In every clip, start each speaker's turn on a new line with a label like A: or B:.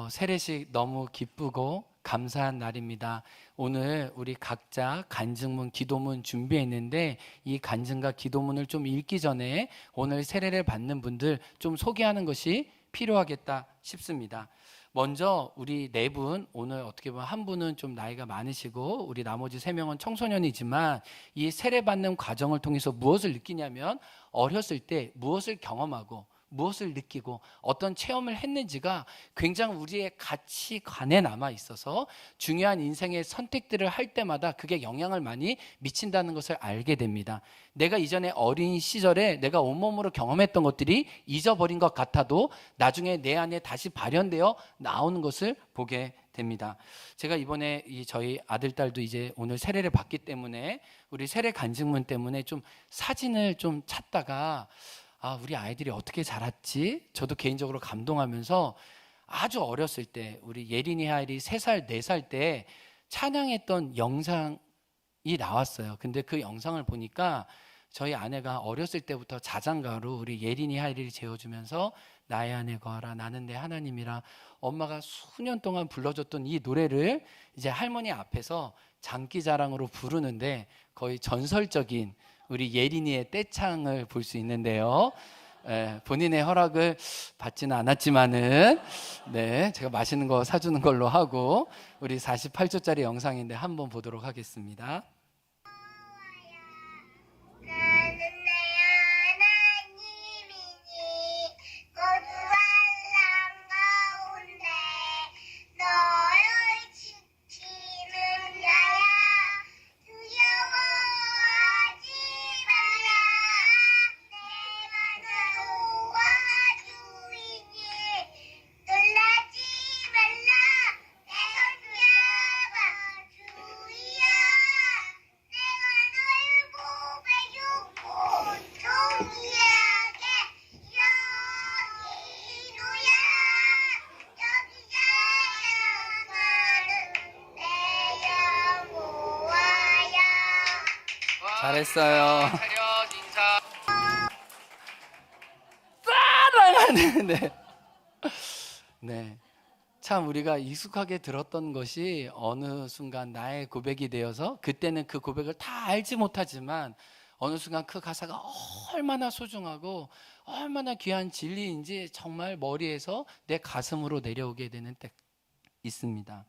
A: 세례식 너무 기쁘고 감사한 날입니다. 오늘 우리 각자 간증문, 기도문 준비했는데 이 간증과 기도문을 좀 읽기 전에 오늘 세례를 받는 분들 좀 소개하는 것이 필요하겠다 싶습니다. 먼저 우리 네 분, 오늘 어떻게 보면 한 분은 좀 나이가 많으시고 우리 나머지 세 명은 청소년이지만 이 세례 받는 과정을 통해서 무엇을 느끼냐면 어렸을 때 무엇을 경험하고 무엇을 느끼고 어떤 체험을 했는지가 굉장히 우리의 가치관에 남아 있어서 중요한 인생의 선택들을 할 때마다 그게 영향을 많이 미친다는 것을 알게 됩니다. 내가 이전에 어린 시절에 내가 온몸으로 경험했던 것들이 잊어버린 것 같아도 나중에 내 안에 다시 발현되어 나오는 것을 보게 됩니다. 제가 이번에 저희 아들, 딸도 이제 오늘 세례를 받기 때문에 우리 세례 간증문 때문에 좀 사진을 좀 찾다가 우리 아이들이 어떻게 자랐지? 저도 개인적으로 감동하면서 아주 어렸을 때 우리 예린이 하일이 3살, 4살 때 찬양했던 영상이 나왔어요. 근데 그 영상을 보니까 저희 아내가 어렸을 때부터 자장가로 우리 예린이 하일이를 재워주면서 나의 아내 거하라 나는 내 하나님이라 엄마가 수년 동안 불러줬던 이 노래를 이제 할머니 앞에서 장기자랑으로 부르는데 거의 전설적인 우리 예린이의 떼창을 볼 수 있는데요. 본인의 허락을 받지는 않았지만은 제가 맛있는 거 사주는 걸로 하고 우리 48초짜리 영상인데 한번 보도록 하겠습니다. 잘했어요. 사랑하는 참 우리가 익숙하게 들었던 것이 어느 순간 나의 고백이 되어서 그때는 그 고백을 다 알지 못하지만 어느 순간 그 가사가 얼마나 소중하고 얼마나 귀한 진리인지 정말 머리에서 내 가슴으로 내려오게 되는 때 있습니다.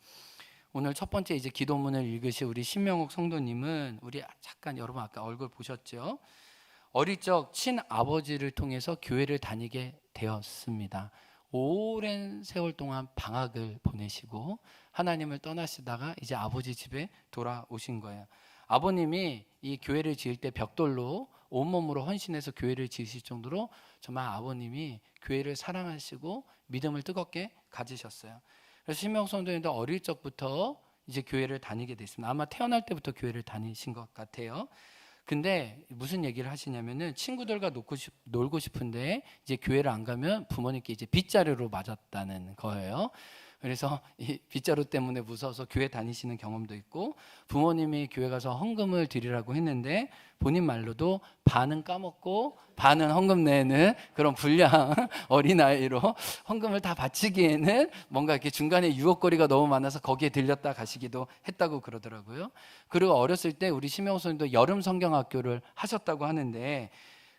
A: 오늘 첫 번째 이제 기도문을 읽으실 우리 신명옥 성도님은 우리 잠깐 여러분 아까 얼굴 보셨죠? 어릴 적 친아버지를 통해서 교회를 다니게 되었습니다. 오랜 세월 동안 방학을 보내시고 하나님을 떠나시다가 이제 아버지 집에 돌아오신 거예요. 아버님이 이 교회를 지을 때 벽돌로 온몸으로 헌신해서 교회를 지으실 정도로 정말 아버님이 교회를 사랑하시고 믿음을 뜨겁게 가지셨어요. 그래서 신명옥 성도님도 어릴 적부터 이제 교회를 다니게 됐습니다. 아마 태어날 때부터 교회를 다니신 것 같아요. 근데 무슨 얘기를 하시냐면은 친구들과 놀고 싶은데 이제 교회를 안 가면 부모님께 이제 빗자루로 맞았다는 거예요. 그래서 이 빗자루 때문에 무서워서 교회 다니시는 경험도 있고 부모님이 교회 가서 헌금을 드리라고 했는데 본인 말로도 반은 까먹고 반은 헌금 내는 그런 불량 어린아이로 헌금을 다 바치기에는 뭔가 이렇게 중간에 유혹거리가 너무 많아서 거기에 들렸다 가시기도 했다고 그러더라고요. 그리고 어렸을 때 우리 심영호 선생님도 여름 성경학교를 하셨다고 하는데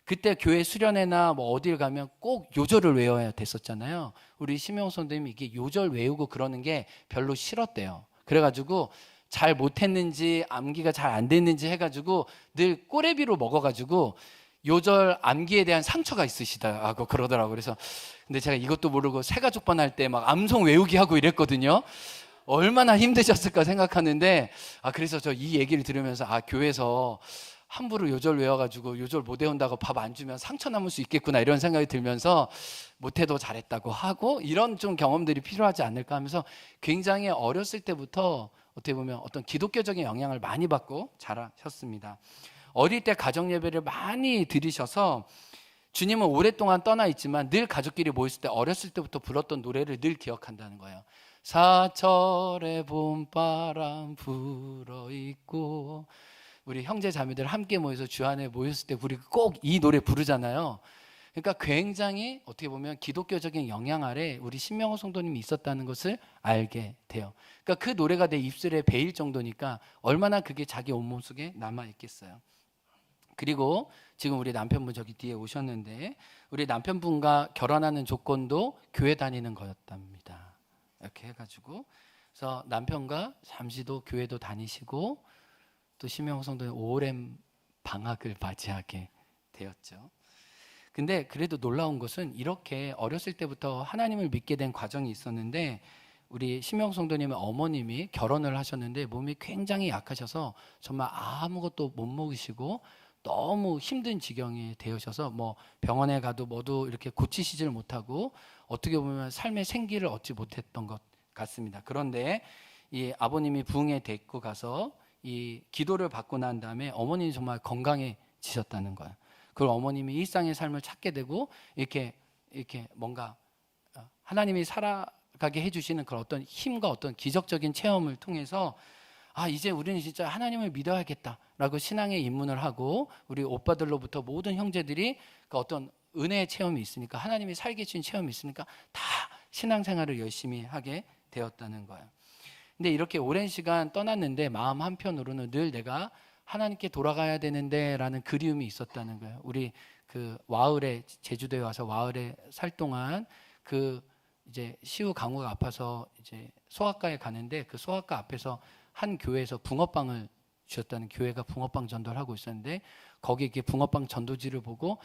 A: 그때 교회 수련회나 뭐 어딜 가면 꼭 요절을 외워야 됐었잖아요. 우리 심영호 선생님이 이게 요절 외우고 그러는 게 별로 싫었대요. 그래가지고 잘 못했는지 암기가 잘 안 됐는지 해가지고 늘 꼬레비로 먹어가지고 요절 암기에 대한 상처가 있으시다고 그러더라고요. 그래서 근데 제가 이것도 모르고 새가족반 할 때 막 암송 외우기 하고 이랬거든요. 얼마나 힘드셨을까 생각하는데 그래서 저 이 얘기를 들으면서 교회에서 함부로 요절 외워가지고 요절 못 외운다고 밥 안 주면 상처 남을 수 있겠구나 이런 생각이 들면서 못해도 잘했다고 하고 이런 좀 경험들이 필요하지 않을까 하면서 굉장히 어렸을 때부터 어떻게 보면 어떤 기독교적인 영향을 많이 받고 자라셨습니다. 어릴 때 가정 예배를 많이 드리셔서 주님은 오랫동안 떠나 있지만 늘 가족끼리 모였을 때 어렸을 때부터 불렀던 노래를 늘 기억한다는 거예요. 사철의 봄바람 불어있고 우리 형제 자매들 함께 모여서 주 안에 모였을 때 우리 꼭 이 노래 부르잖아요. 그러니까 굉장히 어떻게 보면 기독교적인 영향 아래 우리 신명호 성도님이 있었다는 것을 알게 돼요. 그러니까 그 노래가 내 입술에 배일 정도니까 얼마나 그게 자기 온몸 속에 남아 있겠어요. 그리고 지금 우리 남편분 저기 뒤에 오셨는데, 우리 남편분과 결혼하는 조건도 교회 다니는 거였답니다. 이렇게 해가지고, 그래서 남편과 잠시도 교회도 다니시고 또 신명호 성도는 오랜 방학을 맞이하게 되었죠. 근데 그래도 놀라운 것은 이렇게 어렸을 때부터 하나님을 믿게 된 과정이 있었는데, 우리 신명 성도님의 어머님이 결혼을 하셨는데 몸이 굉장히 약하셔서 정말 아무것도 못 먹으시고 너무 힘든 지경이 되으셔서 뭐 병원에 가도 모두 이렇게 고치시질 못하고 어떻게 보면 삶의 생기를 얻지 못했던 것 같습니다. 그런데 이 아버님이 부흥에 데리고 가서 이 기도를 받고 난 다음에 어머님이 정말 건강해지셨다는 거예요. 그 어머님이 일상의 삶을 찾게 되고 이렇게 뭔가 하나님이 살아가게 해주시는 그런 어떤 힘과 어떤 기적적인 체험을 통해서 이제 우리는 진짜 하나님을 믿어야겠다라고 신앙에 입문을 하고, 우리 오빠들로부터 모든 형제들이 그 어떤 은혜의 체험이 있으니까, 하나님이 살게 해주신 체험이 있으니까 다 신앙생활을 열심히 하게 되었다는 거예요. 근데 이렇게 오랜 시간 떠났는데 마음 한편으로는 늘 내가 하나님께 돌아가야 되는데 라는 그리움이 있었다는 거예요. 우리 그 와을에, 제주도에 와서 와을에 살 동안 그 이제 시우 강우가 아파서 이제 소아과에 가는데, 그 소아과 앞에서 한 교회에서 붕어빵을 주셨다는, 교회가 붕어빵 전도를 하고 있었는데 거기 이렇게 붕어빵 전도지를 보고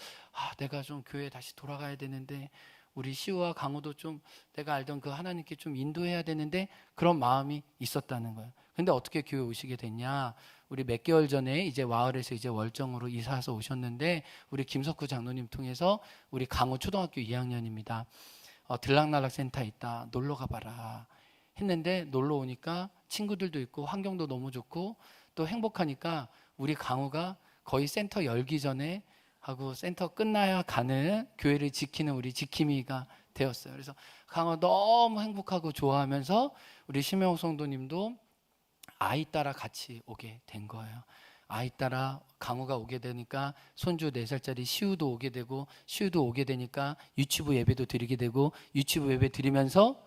A: 내가 좀 교회에 다시 돌아가야 되는데, 우리 시우와 강우도 좀 내가 알던 그 하나님께 좀 인도해야 되는데, 그런 마음이 있었다는 거예요. 근데 어떻게 교회 오시게 됐냐? 우리 몇 개월 전에 이제 와을에서 이제 월정으로 이사해서 오셨는데, 우리 김석구 장로님 통해서 우리 강우 초등학교 2학년입니다. 들락날락 센터 있다, 놀러 가봐라 했는데, 놀러 오니까 친구들도 있고 환경도 너무 좋고 또 행복하니까 우리 강우가 거의 센터 열기 전에 하고 센터 끝나야 가는 교회를 지키는 우리 지킴이가 되었어요. 그래서 강우가 너무 행복하고 좋아하면서 우리 심영호 성도님도 아이 따라 같이 오게 된 거예요. 아이 따라 강우가 오게 되니까 손주 4살짜리 시우도 오게 되고, 시우도 오게 되니까 유치부 예배도 드리게 되고, 유치부 예배 드리면서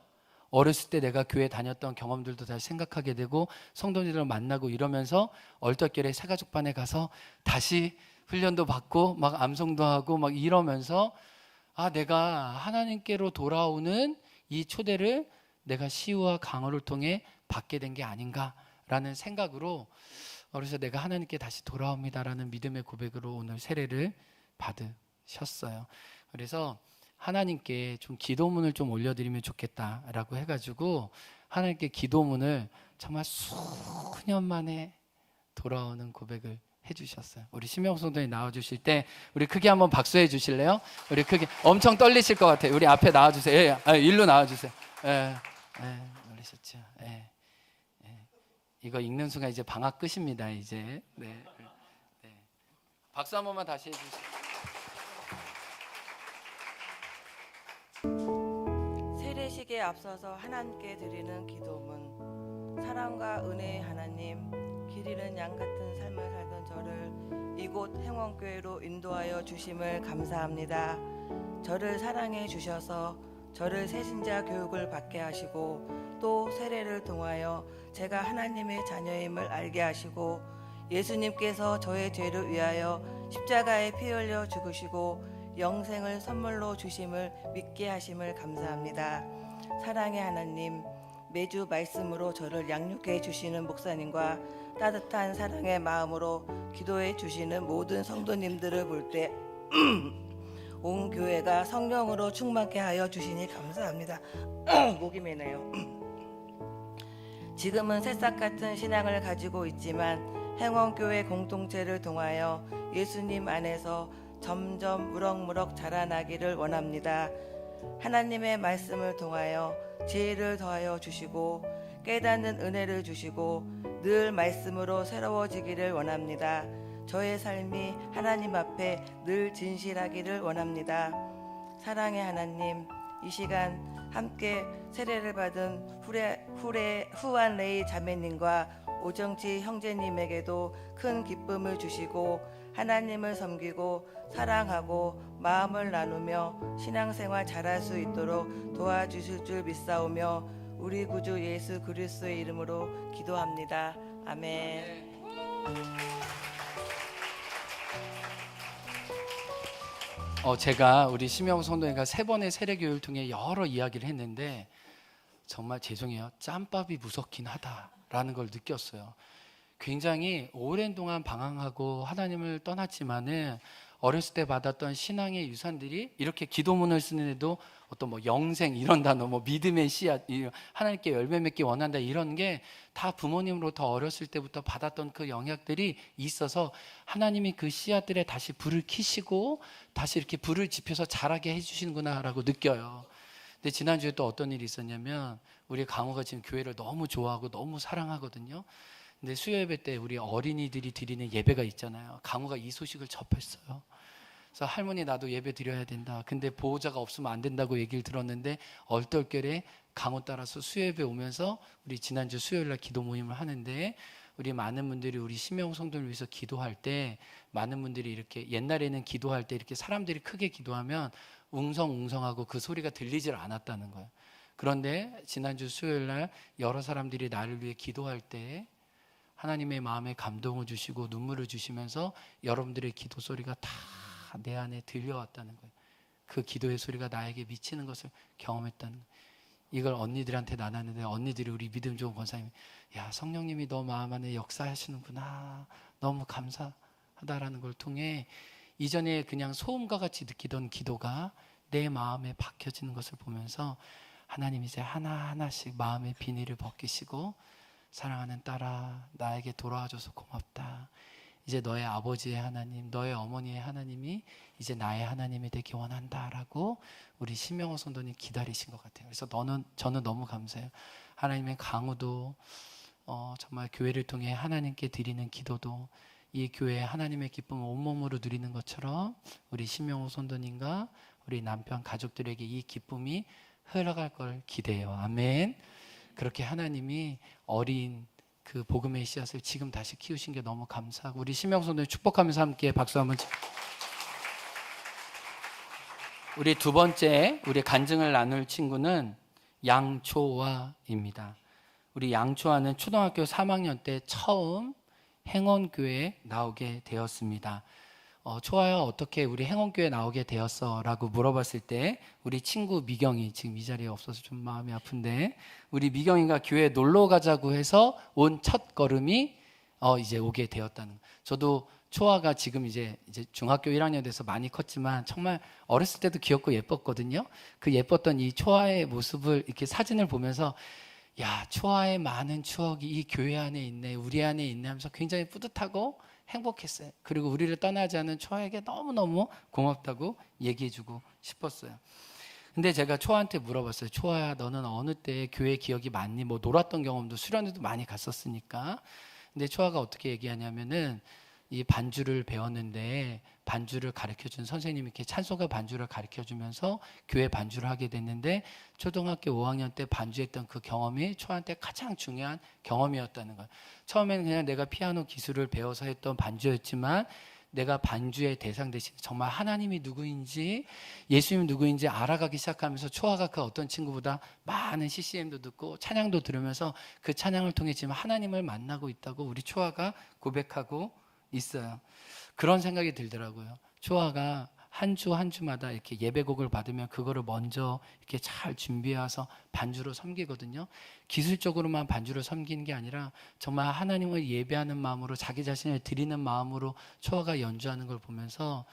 A: 어렸을 때 내가 교회 다녔던 경험들도 다시 생각하게 되고, 성도님들을 만나고 이러면서 얼떨결에 새가족반에 가서 다시 훈련도 받고 막 암송도 하고 막 이러면서 내가 하나님께로 돌아오는 이 초대를 내가 시우와 강호를 통해 받게 된 게 아닌가라는 생각으로, 그래서 내가 하나님께 다시 돌아옵니다라는 믿음의 고백으로 오늘 세례를 받으셨어요. 그래서 하나님께 좀 기도문을 좀 올려드리면 좋겠다라고 해가지고 하나님께 기도문을 정말 수년 만에 돌아오는 고백을 해주셨어요. 우리 심영 성도님 나와주실 때 우리 크게 한번 박수해 주실래요? 우리 크게, 엄청 떨리실 것 같아요. 우리 앞에 나와주세요. 일로 나와주세요. 놀라셨죠? 이거 읽는 순간 이제 방학 끝입니다. 이제 네. 박수 한 번만 다시 해주세요.
B: 세례식에 앞서서 하나님께 드리는 기도문. 사랑과 은혜의 하나님, 길 잃은 양 같은 삶을 살던 저를 이곳 행원교회로 인도하여 주심을 감사합니다. 저를 사랑해 주셔서 저를 새신자 교육을 받게 하시고, 또 세례를 통하여 제가 하나님의 자녀임을 알게 하시고, 예수님께서 저의 죄를 위하여 십자가에 피 흘려 죽으시고 영생을 선물로 주심을 믿게 하심을 감사합니다. 사랑의 하나님, 매주 말씀으로 저를 양육해 주시는 목사님과 따뜻한 사랑의 마음으로 기도해 주시는 모든 성도님들을 볼 때 온 교회가 성령으로 충만케 하여 주시니 감사합니다. 목이 메네요. 지금은 새싹 같은 신앙을 가지고 있지만 행원교회 공동체를 통하여 예수님 안에서 점점 무럭무럭 자라나기를 원합니다. 하나님의 말씀을 통하여 지혜를 더하여 주시고 깨닫는 은혜를 주시고 늘 말씀으로 새로워지기를 원합니다. 저의 삶이 하나님 앞에 늘 진실하기를 원합니다. 사랑의 하나님, 이 시간 함께 세례를 받은 후안 레이 자매님과 오정치 형제님에게도 큰 기쁨을 주시고 하나님을 섬기고 사랑하고 마음을 나누며 신앙생활 잘할 수 있도록 도와주실 줄 믿사오며 우리 구주 예수 그리스도의 이름으로 기도합니다. 아멘.
A: 제가 우리 심영 성도님과 3번의 세례교육을 통해 여러 이야기를 했는데 정말 죄송해요. 짬밥이 무섭긴 하다라는 걸 느꼈어요. 굉장히 오랜 동안 방황하고 하나님을 떠났지만은 어렸을 때 받았던 신앙의 유산들이 이렇게 기도문을 쓰는데도 어떤 뭐 영생 이런 단어, 뭐 믿음의 씨앗, 하나님께 열매 맺기 원한다 이런 게 다 부모님으로부터 어렸을 때부터 받았던 그 영향들이 있어서 하나님이 그 씨앗들에 다시 불을 켜시고 다시 이렇게 불을 지펴서 자라게 해주시는구나라고 느껴요. 근데 지난주에 또 어떤 일이 있었냐면 우리 강호가 지금 교회를 너무 좋아하고 너무 사랑하거든요. 근데 수요 예배 때 우리 어린이들이 드리는 예배가 있잖아요. 강호가 이 소식을 접했어요. 그래서 할머니 나도 예배 드려야 된다. 근데 보호자가 없으면 안 된다고 얘기를 들었는데 얼떨결에 강호 따라서 수요 예배 오면서 우리 지난주 수요일 날 기도 모임을 하는데 우리 많은 분들이 우리 심영 성도를 위해서 기도할 때 많은 분들이 이렇게 옛날에는 기도할 때 이렇게 사람들이 크게 기도하면 웅성웅성하고 그 소리가 들리질 않았다는 거예요. 그런데 지난주 수요일 날 여러 사람들이 나를 위해 기도할 때 하나님의 마음에 감동을 주시고 눈물을 주시면서 여러분들의 기도 소리가 다 내 안에 들려왔다는 거예요. 그 기도의 소리가 나에게 미치는 것을 경험했다는 거예요. 이걸 언니들한테 나눴는데 언니들이 우리 믿음 좋은 권사님이 야 성령님이 너 마음 안에 역사하시는구나 너무 감사하다라는 걸 통해 이전에 그냥 소음과 같이 느끼던 기도가 내 마음에 박혀지는 것을 보면서 하나님이 이제 하나하나씩 마음의 비닐을 벗기시고 사랑하는 딸아 나에게 돌아와줘서 고맙다. 이제 너의 아버지의 하나님, 너의 어머니의 하나님이 이제 나의 하나님이 되기 원한다라고 우리 심영호 성도님 기다리신 것 같아요. 그래서 저는 너무 감사해요. 하나님의 강우도 정말 교회를 통해 하나님께 드리는 기도도 이 교회에 하나님의 기쁨을 온몸으로 누리는 것처럼 우리 심영호 성도님과 우리 남편 가족들에게 이 기쁨이 흘러갈 걸 기대해요. 아멘. 그렇게 하나님이 어린 그 복음의 씨앗을 지금 다시 키우신 게 너무 감사하고 우리 심영 성도님 축복하면서 함께 박수 한번 우리 두 번째 우리 간증을 나눌 친구는 양초아입니다. 우리 양초아는 초등학교 3학년 때 처음 행원교회에 나오게 되었습니다. 초아야 어떻게 우리 행원교회 나오게 되었어? 라고 물어봤을 때 우리 친구 미경이 지금 이 자리에 없어서 좀 마음이 아픈데 우리 미경이가 교회에 놀러 가자고 해서 온 첫 걸음이 이제 오게 되었다는 거예요. 저도 초아가 지금 이제 중학교 1학년 돼서 많이 컸지만 정말 어렸을 때도 귀엽고 예뻤거든요. 그 예뻤던 이 초아의 모습을 이렇게 사진을 보면서 야 초아의 많은 추억이 이 교회 안에 있네 우리 안에 있네 하면서 굉장히 뿌듯하고 행복했어요. 그리고 우리를 떠나지 않은 초아에게 너무너무 고맙다고 얘기해주고 싶었어요. 근데 제가 초아한테 물어봤어요. 초아야 너는 어느 때 교회 기억이 많니? 뭐 놀았던 경험도 수련회도 많이 갔었으니까. 근데 초아가 어떻게 얘기하냐면은 이 반주를 배웠는데 반주를 가르쳐준 선생님이 이렇게 찬송가 반주를 가르쳐주면서 교회 반주를 하게 됐는데 초등학교 5학년 때 반주했던 그 경험이 초한테 가장 중요한 경험이었다는 거예요. 처음에는 그냥 내가 피아노 기술을 배워서 했던 반주였지만 내가 반주의 대상 대신 정말 하나님이 누구인지 예수님이 누구인지 알아가기 시작하면서 초아가 그 어떤 친구보다 많은 CCM도 듣고 찬양도 들으면서 그 찬양을 통해 지금 하나님을 만나고 있다고 우리 초아가 고백하고 있어요. 그런 생각이 들더라고요. 초아가 한 주 한 주마다 이렇게 예배곡을 받으면 그거를 먼저 이렇게 잘 준비해서 반주로 섬기거든요. 기술적으로만 반주를 섬기는 게 아니라 정말 하나님을 예배하는 마음으로 자기 자신을 드리는 마음으로 초아가 연주하는 걸 보면서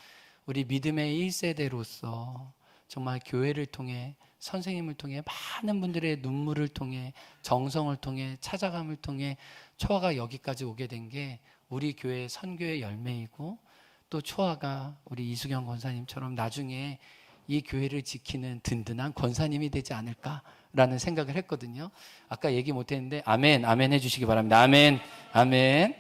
A: 우리 믿음의 1세대로서 정말 교회를 통해 선생님을 통해 많은 분들의 눈물을 통해 정성을 통해 찾아감을 통해 초아가 여기까지 오게 된 게 우리 교회의 선교의 열매이고 또 초아가 우리 이수경 권사님처럼 나중에 이 교회를 지키는 든든한 권사님이 되지 않을까라는 생각을 했거든요. 아까 얘기 못했는데 아멘 아멘 해주시기 바랍니다. 아멘 아멘.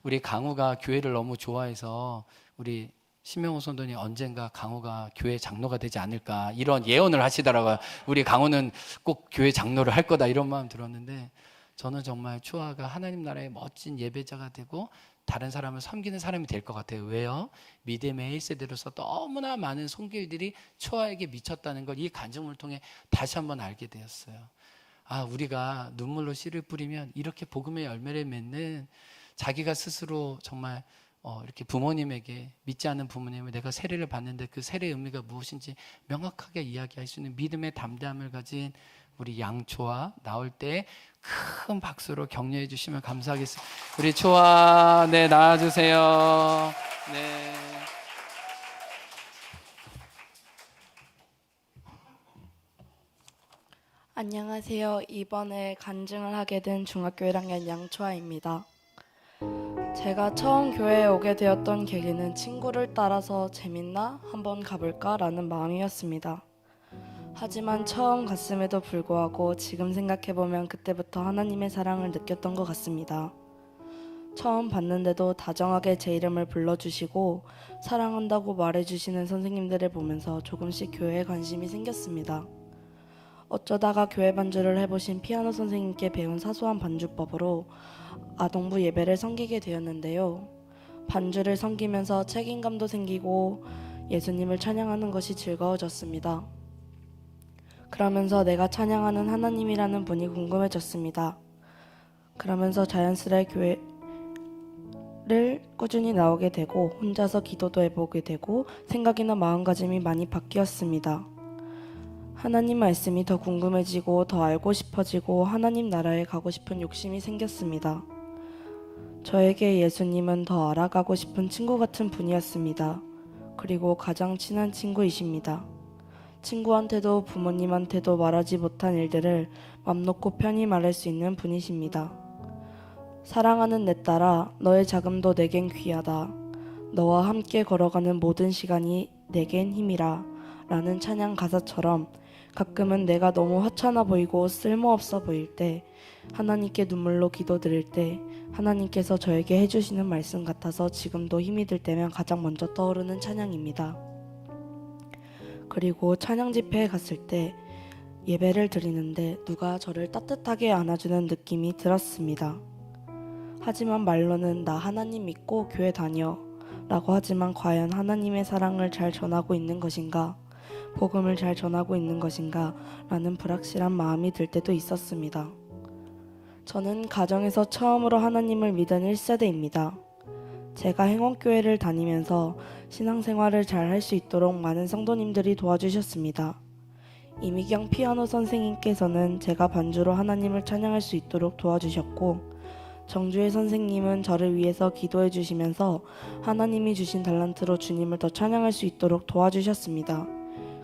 A: 우리 강우가 교회를 너무 좋아해서 우리 심영호 선도님 언젠가 강우가 교회 장로가 되지 않을까 이런 예언을 하시더라고요. 우리 강우는 꼭 교회 장로를 할 거다 이런 마음 들었는데 저는 정말 초아가 하나님 나라의 멋진 예배자가 되고 다른 사람을 섬기는 사람이 될 것 같아요. 왜요? 믿음의 1세대로서 너무나 많은 손길들이 초아에게 미쳤다는 걸 이 간증을 통해 다시 한번 알게 되었어요. 아, 우리가 눈물로 씨를 뿌리면 이렇게 복음의 열매를 맺는, 자기가 스스로 정말 이렇게 부모님에게, 믿지 않는 부모님을 내가 세례를 받는데 그 세례의 의미가 무엇인지 명확하게 이야기할 수 있는 믿음의 담대함을 가진 우리 양초아 나올 때 큰 박수로 격려해 주시면 감사하겠습니다. 우리 초아, 네, 나와주세요. 네.
C: 안녕하세요. 이번에 간증을 하게 된 중학교 1학년 양초아입니다. 제가 처음 교회에 오게 되었던 계기는 친구를 따라서 재밌나? 한번 가볼까? 라는 마음이었습니다. 하지만 처음 갔음에도 불구하고 지금 생각해보면 그때부터 하나님의 사랑을 느꼈던 것 같습니다. 처음 봤는데도 다정하게 제 이름을 불러주시고 사랑한다고 말해주시는 선생님들을 보면서 조금씩 교회에 관심이 생겼습니다. 어쩌다가 교회 반주를 해보신 피아노 선생님께 배운 사소한 반주법으로 아동부 예배를 섬기게 되었는데요. 반주를 섬기면서 책임감도 생기고 예수님을 찬양하는 것이 즐거워졌습니다. 그러면서 내가 찬양하는 하나님이라는 분이 궁금해졌습니다. 그러면서 자연스레 교회를 꾸준히 나오게 되고 혼자서 기도도 해보게 되고 생각이나 마음가짐이 많이 바뀌었습니다. 하나님 말씀이 더 궁금해지고 더 알고 싶어지고 하나님 나라에 가고 싶은 욕심이 생겼습니다. 저에게 예수님은 더 알아가고 싶은 친구 같은 분이었습니다. 그리고 가장 친한 친구이십니다. 친구한테도 부모님한테도 말하지 못한 일들을 맘 놓고 편히 말할 수 있는 분이십니다. 사랑하는 내 딸아, 너의 자금도 내겐 귀하다. 너와 함께 걸어가는 모든 시간이 내겐 힘이라. 라는 찬양 가사처럼 가끔은 내가 너무 하찮아 보이고 쓸모없어 보일 때, 하나님께 눈물로 기도드릴 때 하나님께서 저에게 해주시는 말씀 같아서 지금도 힘이 들 때면 가장 먼저 떠오르는 찬양입니다. 그리고 찬양 집회에 갔을 때 예배를 드리는데 누가 저를 따뜻하게 안아주는 느낌이 들었습니다. 하지만 말로는 나 하나님 믿고 교회 다녀 라고 하지만 과연 하나님의 사랑을 잘 전하고 있는 것인가, 복음을 잘 전하고 있는 것인가 라는 불확실한 마음이 들 때도 있었습니다. 저는 가정에서 처음으로 하나님을 믿은 1세대입니다. 제가 행원교회를 다니면서 신앙생활을 잘 할 수 있도록 많은 성도님들이 도와주셨습니다. 이미경 피아노 선생님께서는 제가 반주로 하나님을 찬양할 수 있도록 도와주셨고, 정주혜 선생님은 저를 위해서 기도해 주시면서 하나님이 주신 달란트로 주님을 더 찬양할 수 있도록 도와주셨습니다.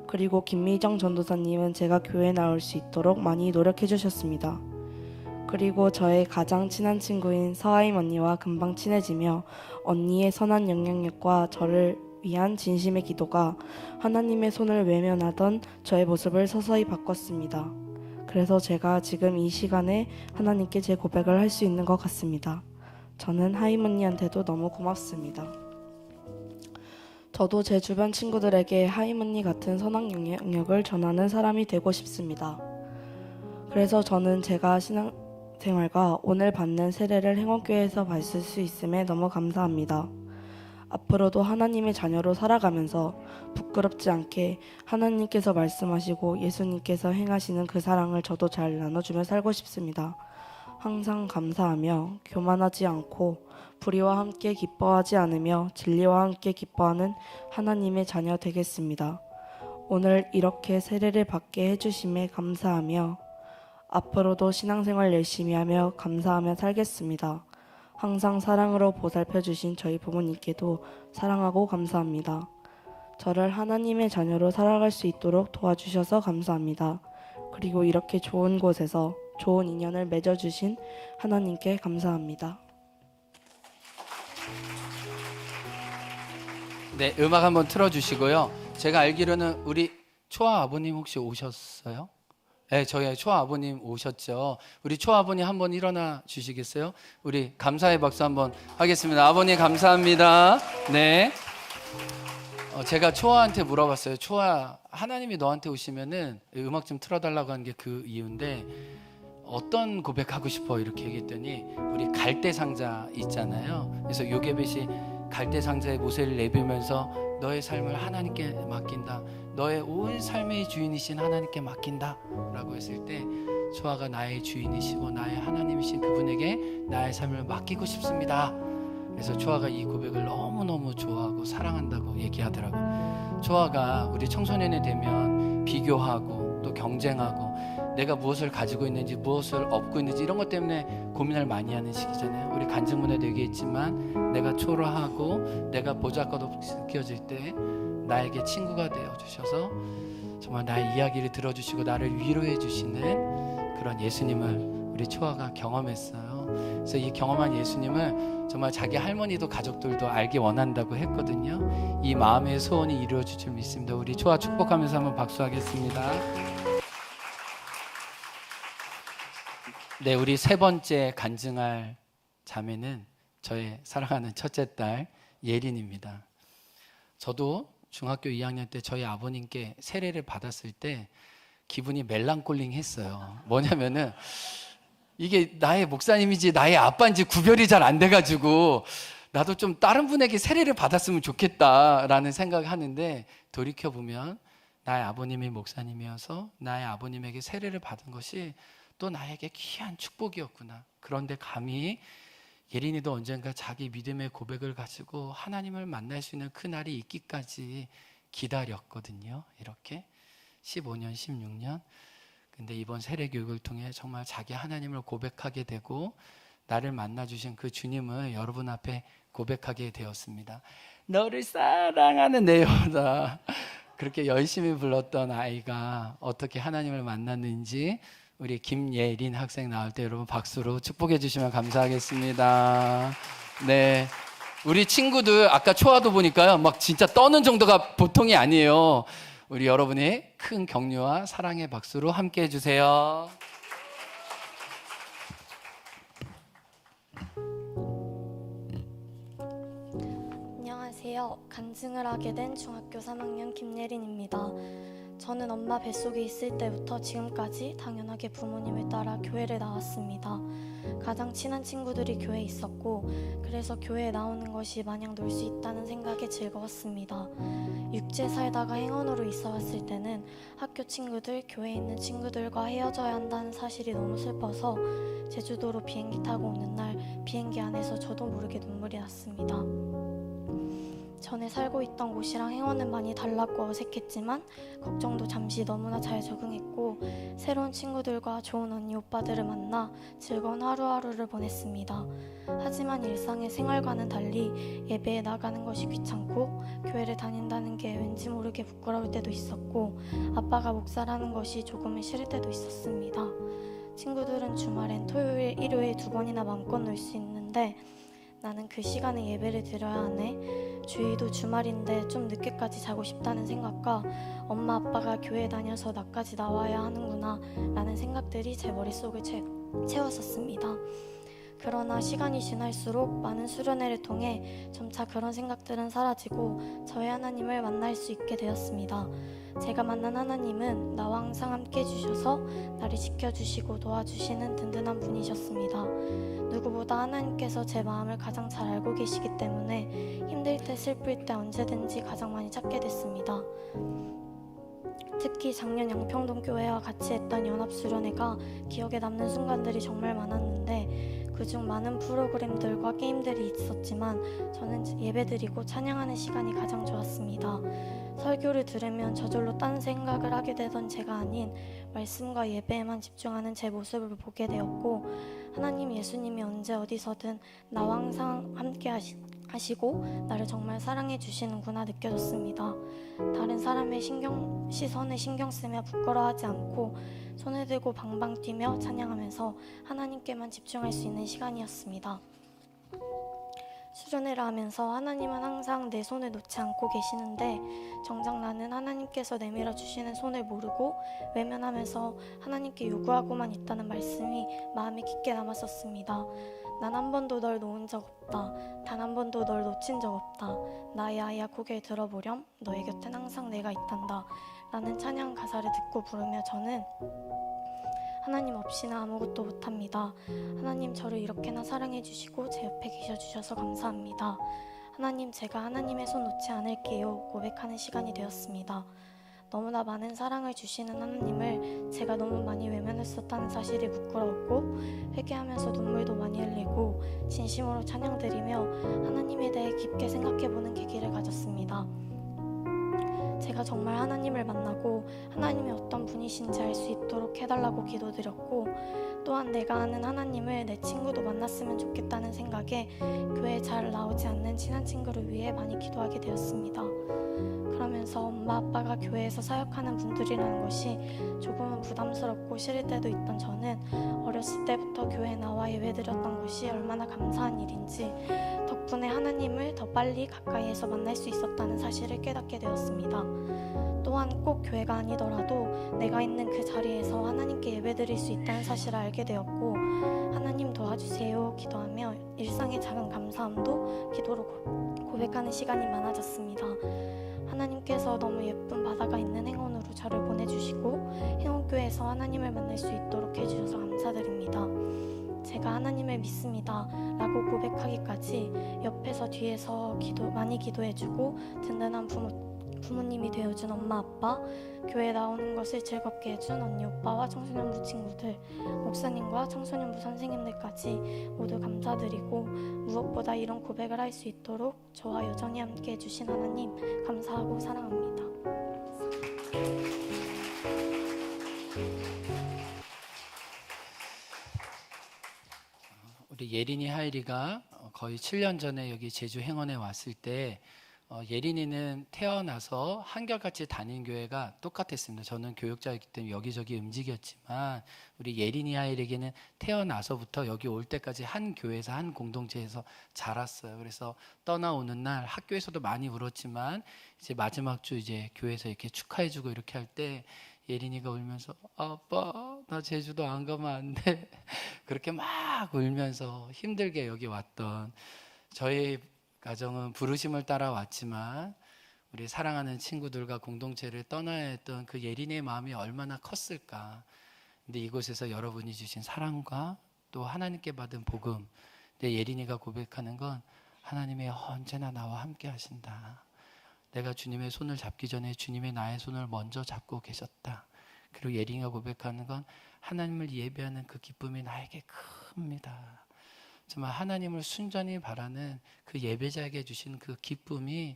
C: 그리고 김미정 전도사님은 제가 교회에 나올 수 있도록 많이 노력해 주셨습니다. 그리고 저의 가장 친한 친구인 서하임 언니와 금방 친해지며 언니의 선한 영향력과 저를 위한 진심의 기도가 하나님의 손을 외면하던 저의 모습을 서서히 바꿨습니다. 그래서 제가 지금 이 시간에 하나님께 제 고백을 할 수 있는 것 같습니다. 저는 하임 언니한테도 너무 고맙습니다. 저도 제 주변 친구들에게 하임 언니 같은 선한 영향력을 전하는 사람이 되고 싶습니다. 그래서 저는 제가 신앙생활과 오늘 받는 세례를 행원교회에서 받을 수 있음에 너무 감사합니다. 앞으로도 하나님의 자녀로 살아가면서 부끄럽지 않게 하나님께서 말씀하시고 예수님께서 행하시는 그 사랑을 저도 잘 나눠주며 살고 싶습니다. 항상 감사하며 교만하지 않고 불의와 함께 기뻐하지 않으며 진리와 함께 기뻐하는 하나님의 자녀 되겠습니다. 오늘 이렇게 세례를 받게 해주심에 감사하며 앞으로도 신앙생활 열심히 하며 감사하며 살겠습니다. 항상 사랑으로 보살펴 주신 저희 부모님께도 사랑하고 감사합니다. 저를 하나님의 자녀로 살아갈 수 있도록 도와주셔서 감사합니다. 그리고 이렇게 좋은 곳에서 좋은 인연을 맺어주신 하나님께 감사합니다.
A: 네, 음악 한번 틀어주시고요. 제가 알기로는 우리 초아 아버님 혹시 오셨어요? 네, 저희 초아 아버님 오셨죠. 우리 초아 아버님 한번 일어나 주시겠어요? 우리 감사의 박수 한번 하겠습니다. 아버님 감사합니다. 네. 제가 초아한테 물어봤어요. 초아, 하나님이 너한테 오시면은 음악 좀 틀어달라고 한 게 그 이유인데, 어떤 고백하고 싶어? 이렇게 얘기했더니 우리 갈대 상자 있잖아요. 그래서 요게벳이 갈대 상자에 모세를 내비면서 너의 삶을 하나님께 맡긴다. 너의 온 삶의 주인이신 하나님께 맡긴다 라고 했을 때 초아가 나의 주인이시고 나의 하나님이신 그분에게 나의 삶을 맡기고 싶습니다. 그래서 초아가 이 고백을 너무너무 좋아하고 사랑한다고 얘기하더라고요. 초아가 우리 청소년이 되면 비교하고 또 경쟁하고 내가 무엇을 가지고 있는지 무엇을 얻고 있는지 이런 것 때문에 고민을 많이 하는 시기잖아요. 우리 간증문에도 얘기했지만 내가 초라하고 내가 보잘것없이 느껴질 때 나에게 친구가 되어주셔서 정말 나의 이야기를 들어주시고 나를 위로해 주시는 그런 예수님을 우리 초아가 경험했어요. 그래서 이 경험한 예수님을 정말 자기 할머니도 가족들도 알기 원한다고 했거든요. 이 마음의 소원이 이루어질 줄 믿습니다. 우리 초아 축복하면서 한번 박수하겠습니다. 네, 우리 세 번째 간증할 자매는 저의 사랑하는 첫째 딸 예린입니다. 저도 중학교 2학년 때 저희 아버님께 세례를 받았을 때 기분이 멜랑콜링 했어요. 뭐냐면은 이게 나의 목사님이지 나의 아빠인지 구별이 잘 안 돼가지고 나도 좀 다른 분에게 세례를 받았으면 좋겠다라는 생각을 하는데 돌이켜보면 나의 아버님이 목사님이어서 나의 아버님에게 세례를 받은 것이 또 나에게 귀한 축복이었구나. 그런데 감히 예린이도 언젠가 자기 믿음의 고백을 가지고 하나님을 만날 수 있는 그날이 있기까지 기다렸거든요. 이렇게 15년, 16년. 근데 이번 세례 교육을 통해 정말 자기 하나님을 고백하게 되고 나를 만나주신 그 주님을 여러분 앞에 고백하게 되었습니다. 너를 사랑하는 내 여자. 그렇게 열심히 불렀던 아이가 어떻게 하나님을 만났는지 우리 김예린 학생 나올 때 여러분 박수로 축복해 주시면 감사하겠습니다. 네, 우리 친구들 아까 초아도 보니까요 막 진짜 떠는 정도가 보통이 아니에요. 우리 여러분의 큰 격려와 사랑의 박수로 함께 해주세요.
D: 안녕하세요. 간증을 하게 된 중학교 3학년 김예린입니다. 저는 엄마 뱃속에 있을 때부터 지금까지 당연하게 부모님을 따라 교회를 나왔습니다. 가장 친한 친구들이 교회에 있었고 그래서 교회에 나오는 것이 마냥 놀 수 있다는 생각에 즐거웠습니다. 육지에 살다가 행원으로 이사 왔을 때는 학교 친구들, 교회에 있는 친구들과 헤어져야 한다는 사실이 너무 슬퍼서 제주도로 비행기 타고 오는 날 비행기 안에서 저도 모르게 눈물이 났습니다. 전에 살고 있던 곳이랑 행원은 많이 달랐고 어색했지만 걱정도 잠시 너무나 잘 적응했고 새로운 친구들과 좋은 언니 오빠들을 만나 즐거운 하루하루를 보냈습니다. 하지만 일상의 생활과는 달리 예배에 나가는 것이 귀찮고 교회를 다닌다는 게 왠지 모르게 부끄러울 때도 있었고 아빠가 목사라는 것이 조금은 싫을 때도 있었습니다. 친구들은 주말엔 토요일, 일요일 2번이나 마음껏 놀 수 있는데 나는 그 시간에 예배를 드려야 하네. 주일도 주말인데 좀 늦게까지 자고 싶다는 생각과 엄마 아빠가 교회 다녀서 나까지 나와야 하는구나 라는 생각들이 제 머릿속을 채웠었습니다. 그러나 시간이 지날수록 많은 수련회를 통해 점차 그런 생각들은 사라지고 저의 하나님을 만날 수 있게 되었습니다. 제가 만난 하나님은 나와 항상 함께 해주셔서 나를 지켜주시고 도와주시는 든든한 분이셨습니다. 누구보다 하나님께서 제 마음을 가장 잘 알고 계시기 때문에 힘들 때 슬플 때 언제든지 가장 많이 찾게 됐습니다. 특히 작년 양평동 교회와 같이 했던 연합수련회가 기억에 남는 순간들이 정말 많았는데 그중 많은 프로그램들과 게임들이 있었지만 저는 예배드리고 찬양하는 시간이 가장 좋았습니다. 설교를 들으면 저절로 딴 생각을 하게 되던 제가 아닌 말씀과 예배에만 집중하는 제 모습을 보게 되었고 하나님 예수님이 언제 어디서든 나와 항상 함께 하시고 나를 정말 사랑해 주시는구나 느껴졌습니다. 다른 사람의 시선에 신경 쓰며 부끄러워하지 않고 손을 들고 방방 뛰며 찬양하면서 하나님께만 집중할 수 있는 시간이었습니다. 수련회를 하면서 하나님은 항상 내 손을 놓지 않고 계시는데 정작 나는 하나님께서 내밀어 주시는 손을 모르고 외면하면서 하나님께 요구하고만 있다는 말씀이 마음에 깊게 남았었습니다. 난 한 번도 널 놓은 적 없다. 단 한 번도 널 놓친 적 없다. 나의 아이야 고개를 들어보렴. 너의 곁엔 항상 내가 있단다. 라는 찬양 가사를 듣고 부르며 저는 하나님 없이는 아무것도 못합니다. 하나님 저를 이렇게나 사랑해 주시고 제 옆에 계셔 주셔서 감사합니다. 하나님, 제가 하나님의 손 놓지 않을게요 고백하는 시간이 되었습니다. 너무나 많은 사랑을 주시는 하나님을 제가 너무 많이 외면했었다는 사실이 부끄러웠고, 회개하면서 눈물도 많이 흘리고 진심으로 찬양드리며 하나님에 대해 깊게 생각해보는 계기를 가졌습니다. 제가 정말 하나님을 만나고 하나님이 어떤 분이신지 알 수 있도록 해달라고 기도드렸고, 또한 내가 아는 하나님을 내 친구도 만났으면 좋겠다는 생각에 교회에 잘 나오지 않는 친한 친구를 위해 많이 기도하게 되었습니다. 그러면서 엄마 아빠가 교회에서 사역하는 분들이라는 것이 조금은 부담스럽고 싫을 때도 있던 저는 어렸을 때부터 교회에 나와 예배드렸던 것이 얼마나 감사한 일인지, 덕분에 하나님을 더 빨리 가까이에서 만날 수 있었다는 사실을 깨닫게 되었습니다. 또한 꼭 교회가 아니더라도 내가 있는 그 자리에서 하나님께 예배드릴 수 있다는 사실을 알게 되었고, 하나님 도와주세요 기도하며 일상의 작은 감사함도 기도로 고백하는 시간이 많아졌습니다. 하나님께서 너무 예쁜 바다가 있는 행원으로 저를 보내주시고 행원교회에서 하나님을 만날 수 있도록 해주셔서 감사드립니다. 제가 하나님을 믿습니다 라고 고백하기까지 옆에서 뒤에서 많이 기도해주고 든든한 부모님이 되어준 엄마 아빠, 교회에 나오는 것을 즐겁게 해준 언니 오빠와 청소년부 친구들, 목사님과 청소년부 선생님들까지 모두 감사드리고, 무엇보다 이런 고백을 할 수 있도록 저와 여전히 함께 해주신 하나님 감사하고 사랑합니다.
A: 우리 예린이 하일이가 거의 7년 전에 여기 제주 행원에 왔을 때 예린이는 태어나서 한결같이 다닌 교회가 똑같았습니다. 저는 교육자였기 때문에 여기저기 움직였지만 우리 예린이 하일에게는 태어나서부터 여기 올 때까지 한 교회에서 한 공동체에서 자랐어요. 그래서 떠나오는 날 학교에서도 많이 울었지만 이제 마지막 주 이제 교회에서 이렇게 축하해주고 이렇게 할 때 예린이가 울면서 아빠 나 제주도 안 가면 안 돼 그렇게 막 울면서 힘들게 여기 왔던 저희 가정은 부르심을 따라왔지만 우리 사랑하는 친구들과 공동체를 떠나야 했던 그 예린이의 마음이 얼마나 컸을까. 근데 이곳에서 여러분이 주신 사랑과 또 하나님께 받은 복음, 내 예린이가 고백하는 건 하나님이 언제나 나와 함께 하신다. 내가 주님의 손을 잡기 전에 주님의 나의 손을 먼저 잡고 계셨다. 그리고 예린이가 고백하는 건 하나님을 예배하는 그 기쁨이 나에게 큽니다. 정말 하나님을 순전히 바라는 그 예배자에게 주신 그 기쁨이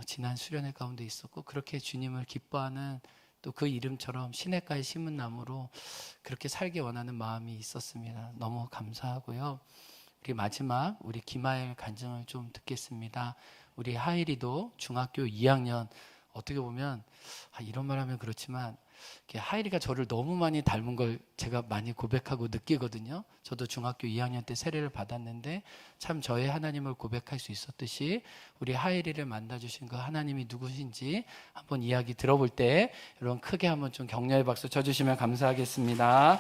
A: 지난 수련회 가운데 있었고, 그렇게 주님을 기뻐하는 또 그 이름처럼 시냇가에 심은 나무로 그렇게 살기 원하는 마음이 있었습니다. 너무 감사하고요. 우리 마지막 우리 김하일 간증을 좀 듣겠습니다. 우리 하일이도 중학교 2학년, 어떻게 보면 이런 말 하면 그렇지만 하일이가 저를 너무 많이 닮은 걸 제가 많이 고백하고 느끼거든요. 저도 중학교 2학년 때 세례를 받았는데 참 저의 하나님을 고백할 수 있었듯이 우리 하일이를 만나주신 그 하나님이 누구신지 한번 이야기 들어볼 때 여러분 크게 한번 좀 격려의 박수 쳐주시면 감사하겠습니다.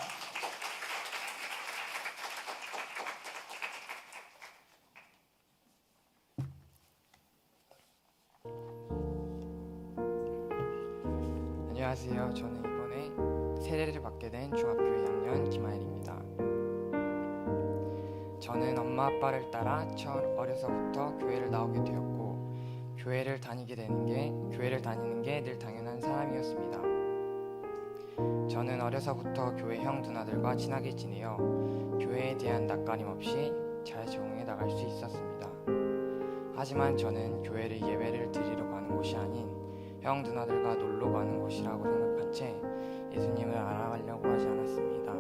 E: 안녕하세요. 저는 이번에 세례를 받게 된 중학교 2학년 김하일입니다. 저는 엄마 아빠를 따라 어려서부터 교회를 나오게 되었고, 교회를 다니는 게 늘 당연한 사람이었습니다. 저는 어려서부터 교회 형 누나들과 친하게 지내어 교회에 대한 낯가림 없이 잘 적응해 나갈 수 있었습니다. 하지만 저는 교회를 예배를 드리러 가는 곳이 아닌 형 누나들과 놀러 가는 곳이라고 생각한 채 예수님을 알아가려고 하지 않았습니다.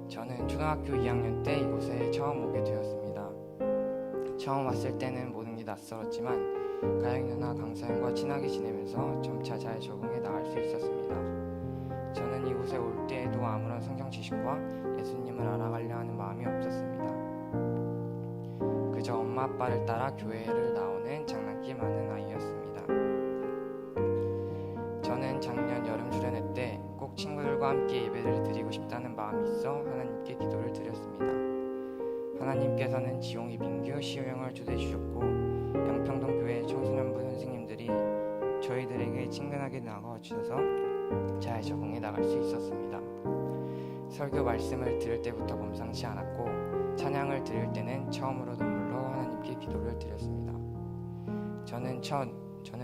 E: 저는 초등학교 2학년 때 이곳에 처음 오게 되었습니다. 처음 왔을 때는 모든 게 낯설었지만 가영 누나 강사님과 친하게 지내면서 점차 잘 적응해 나갈 수 있었습니다. 저는 이곳에 올 때에도 아무런 성경 지식과 예수님을 알아가려 하는 마음이 없었습니다. 그저 엄마 아빠를 따라 교회를 나오는 장난기 많은 아이였습니다. 저는 작년 여름 수련회 때 꼭 친구들과 함께 예배를 드리고 싶다는 마음이 있어 하나님께 기도를 드렸습니다. 하나님께서는 지용이 민규, 시우형을 초대해 주셨고 양평동 교회 청소년부 선생님들이 저희들에게 친근하게 나가 주셔서 잘 적응해 나갈 수 있었습니다. 설교 말씀을 들을 때부터 범상치 않았고 찬양을 드릴 때는 처음으로 눈물로 하나님께 기도를 드렸습니다. 저는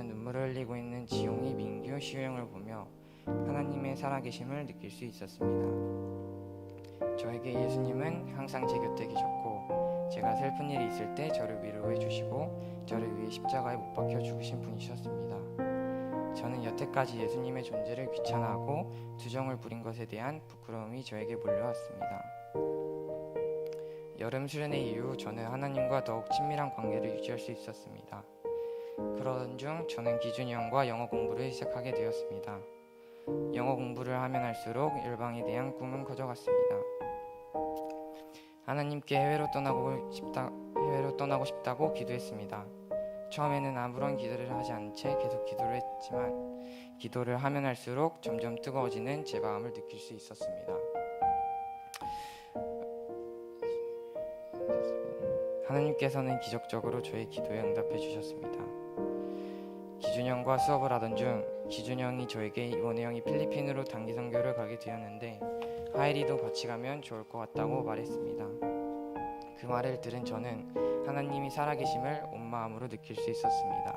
E: 눈물을 흘리고 있는 지용이, 민규, 시우영을 보며 하나님의 살아계심을 느낄 수 있었습니다. 저에게 예수님은 항상 제 곁에 계셨고 제가 슬픈 일이 있을 때 저를 위로해 주시고 저를 위해 십자가에 못 박혀 죽으신 분이셨습니다. 저는 여태까지 예수님의 존재를 귀찮아하고 투정을 부린 것에 대한 부끄러움이 저에게 몰려왔습니다. 여름 수련회 이후 저는 하나님과 더욱 친밀한 관계를 유지할 수 있었습니다. 그러던 중 저는 기준이 형과 영어 공부를 시작하게 되었습니다. 영어 공부를 하면 할수록 열방에 대한 꿈은 커져갔습니다. 하나님께 해외로 떠나고 싶다고 기도했습니다. 처음에는 아무런 기도를 하지 않은 채 계속 기도를 했지만 기도를 하면 할수록 점점 뜨거워지는 제 마음을 느낄 수 있었습니다. 하나님께서는 기적적으로 저의 기도에 응답해 주셨습니다. 기준형과 수업을 하던 중 기준형이 저에게 원혜 형이 필리핀으로 단기 선교를 가게 되었는데 하이리도 같이 가면 좋을 것 같다고 말했습니다. 그 말을 들은 저는 하나님이 살아계심을 온 마음으로 느낄 수 있었습니다.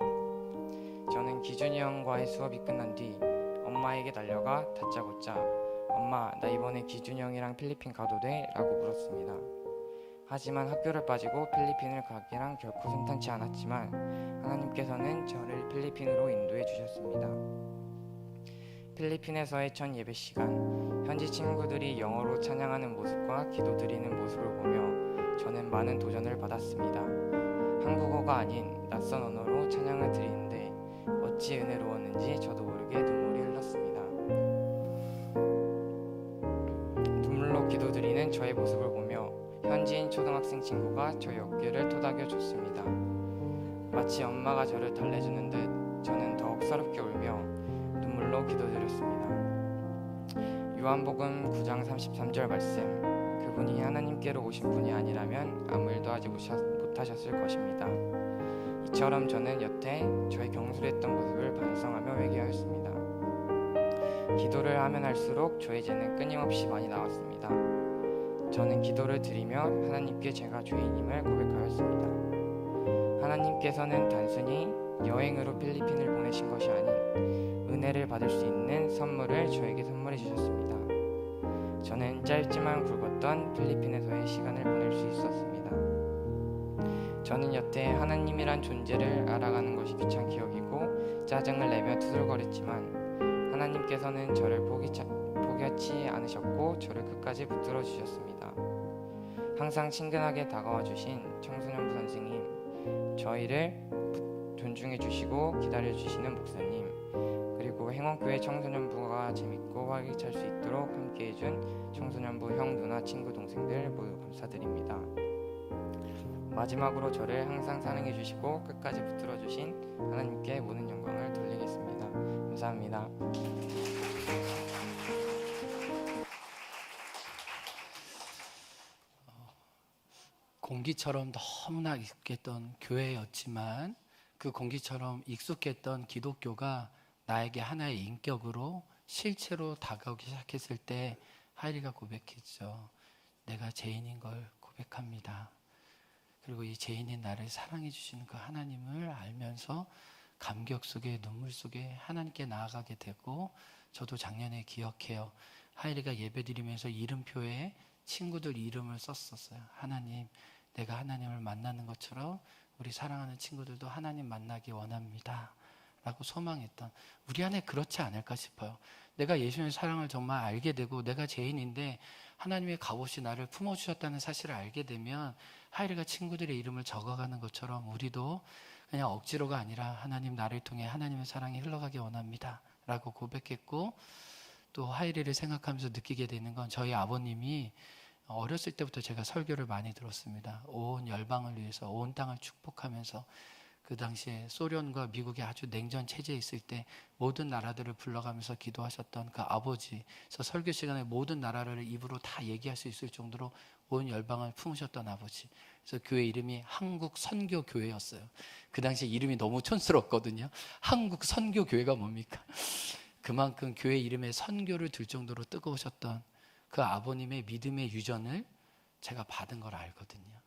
E: 저는 기준이 형과의 수업이 끝난 뒤 엄마에게 달려가 다짜고짜 엄마 나 이번에 기준이 형이랑 필리핀 가도 돼? 라고 물었습니다. 하지만 학교를 빠지고 필리핀을 가기랑 결코 순탄치 않았지만 하나님께서는 저를 필리핀으로 인도해 주셨습니다. 필리핀에서의 첫 예배 시간, 현지 친구들이 영어로 찬양하는 모습과 기도드리는 모습을 보며 저는 많은 도전을 받았습니다. 한국어가 아닌 낯선 언어로 찬양을 드리는데 어찌 은혜로웠는지 저도 모르게 눈물이 흘렀습니다. 눈물로 기도드리는 저의 모습을 보며 현지인 초등학생 친구가 저의 어깨를 토닥여 줬습니다. 마치 엄마가 저를 달래주는 듯 저는 더욱 서럽게 울며 눈물로 기도드렸습니다. 요한복음 9장 33절 말씀, 그분이 하나님께로 오신 분이 아니라면 아무 일도 하지 못하셨을 것입니다. 이처럼 저는 여태 저의 경솔했던 모습을 반성하며 회개하였습니다. 기도를 하면 할수록 저의 죄는 끊임없이 많이 나왔습니다. 저는 기도를 드리며 하나님께 제가 죄인임을 고백하였습니다. 하나님께서는 단순히 여행으로 필리핀을 보내신 것이 아닌 은혜를 받을 수 있는 선물을 저에게 선물해 주셨습니다. 저는 짧지만 굵었던 필리핀에서의 시간을 보낼 수 있었습니다. 저는 여태 하나님이란 존재를 알아가는 것이 귀찮게 여기고 짜증을 내며 투덜거렸지만 하나님께서는 저를 포기하지 않으셨고 저를 끝까지 붙들어 주셨습니다. 항상 친근하게 다가와 주신 청소년부 선생님, 저희를 존중해 주시고 기다려 주시는 목사님, 그리고 행원교회 청소년부가 재밌고 활기찰 수 있도록 함께 해준 청소년부 형, 누나, 친구, 동생들 모두 감사드립니다. 마지막으로 저를 항상 사랑해 주시고 끝까지 붙들어 주신 하나님께 모든 영광을 돌리겠습니다. 감사합니다.
A: 공기처럼 너무나 익숙했던 교회였지만 그 공기처럼 익숙했던 기독교가 나에게 하나의 인격으로 실체로 다가오기 시작했을 때 하이리가 고백했죠. 내가 죄인인 걸 고백합니다. 그리고 이 죄인인 나를 사랑해 주시는 그 하나님을 알면서 감격 속에 눈물 속에 하나님께 나아가게 되고, 저도 작년에 기억해요. 하이리가 예배드리면서 이름표에 친구들 이름을 썼었어요. 하나님, 내가 하나님을 만나는 것처럼 우리 사랑하는 친구들도 하나님 만나기 원합니다 라고 소망했던, 우리 안에 그렇지 않을까 싶어요. 내가 예수님의 사랑을 정말 알게 되고 내가 죄인인데 하나님의 값없이 나를 품어주셨다는 사실을 알게 되면 하이리가 친구들의 이름을 적어가는 것처럼 우리도 그냥 억지로가 아니라 하나님, 나를 통해 하나님의 사랑이 흘러가기 원합니다 라고 고백했고, 또 하이리를 생각하면서 느끼게 되는 건 저희 아버님이 어렸을 때부터 제가 설교를 많이 들었습니다. 온 열방을 위해서 온 땅을 축복하면서, 그 당시에 소련과 미국이 아주 냉전 체제에 있을 때 모든 나라들을 불러가면서 기도하셨던 그 아버지, 그래서 설교 시간에 모든 나라를 입으로 다 얘기할 수 있을 정도로 온 열방을 품으셨던 아버지. 그래서 교회 이름이 한국선교교회였어요. 그 당시에 이름이 너무 촌스럽거든요. 한국선교교회가 뭡니까? 그만큼 교회 이름에 선교를 둘 정도로 뜨거우셨던 그 아버님의 믿음의 유전을 제가 받은 걸 알거든요.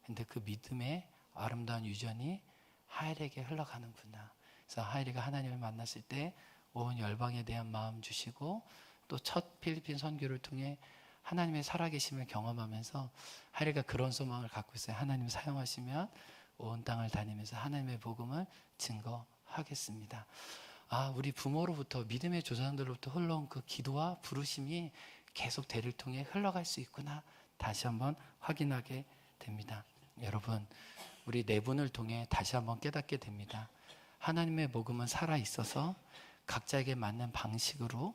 A: 근데 그 믿음의 아름다운 유전이 하엘에게 흘러가는구나. 그래서 하엘이가 하나님을 만났을 때 온 열방에 대한 마음 주시고 또 첫 필리핀 선교를 통해 하나님의 살아계심을 경험하면서 하엘이가 그런 소망을 갖고 있어요. 하나님 사용하시면 온 땅을 다니면서 하나님의 복음을 증거하겠습니다. 우리 부모로부터 믿음의 조상들로부터 흘러온 그 기도와 부르심이 계속 대를 통해 흘러갈 수 있구나. 다시 한번 확인하게 됩니다. 여러분, 우리 네 분을 통해 다시 한번 깨닫게 됩니다. 하나님의 복음은 살아 있어서 각자에게 맞는 방식으로